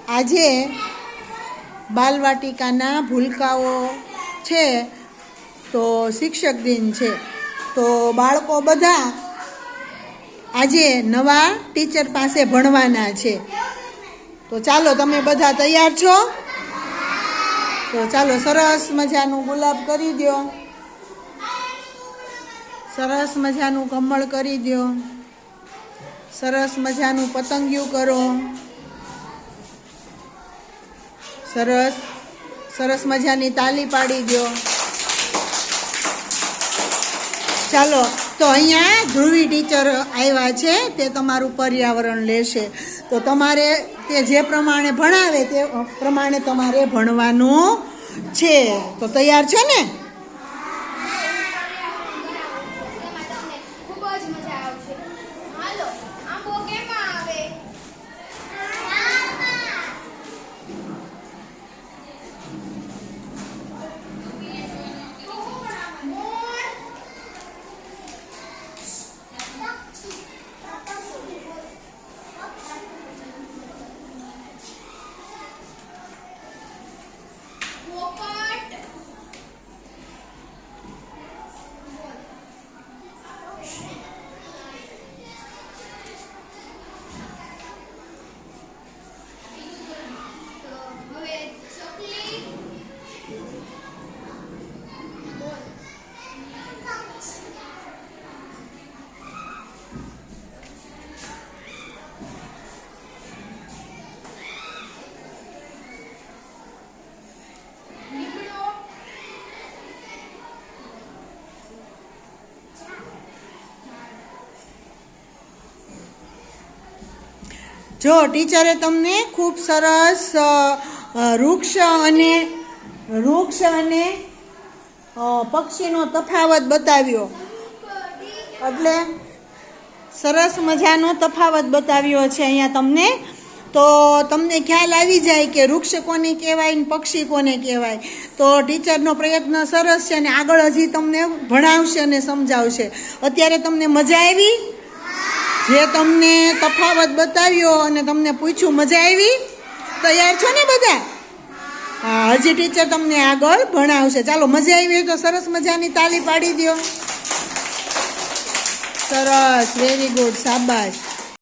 આજે બાલવાટિકાના ભૂલકાઓ છે તો શિક્ષક દિન છે, તો બાળકો બધા આજે નવા ટીચર પાસે ભણવાના છે. તો ચાલો, તમે બધા તૈયાર છો? તો ચાલો, સરસ મજાનું ગુલાબ કરી દો, સરસ મજાનું કમળ કરી દો, સરસ મજાનું પતંગિયું કરો, સરસ સરસ મજાની તાલી પાડી દો. ચાલો, તો અહીંયા ધ્રુવી ટીચર આવ્યા છે, તે તમારું પર્યાવરણ લેશે. તો તમારે તે જે પ્રમાણે ભણાવે તે પ્રમાણે તમારે ભણવાનું છે. તો તૈયાર છો ને? જો ટીચરે તમને ખૂબ સરસ વૃક્ષ અને પક્ષીનો તફાવત બતાવ્યો, એટલે સરસ મજાનો તફાવત બતાવ્યો છે અહીંયા તમને. તો તમને ખ્યાલ આવી જાય કે વૃક્ષ કોને કહેવાય ને પક્ષી કોને કહેવાય. તો ટીચરનો પ્રયત્ન સરસ છે અને આગળ હજી તમને ભણાવશે અને સમજાવશે. અત્યારે તમને મજા આવી? જે તમને તફાવત બતાવ્યો અને તમને પૂછ્યું, મજા આવી? તૈયાર છો ને બધા? હા, હજી ટીચર તમને આગળ ભણાવશે. ચાલો, મજા આવી હોય તો સરસ મજાની તાલી પાડી દો. સરસ, વેરી ગુડ, શાબાશ.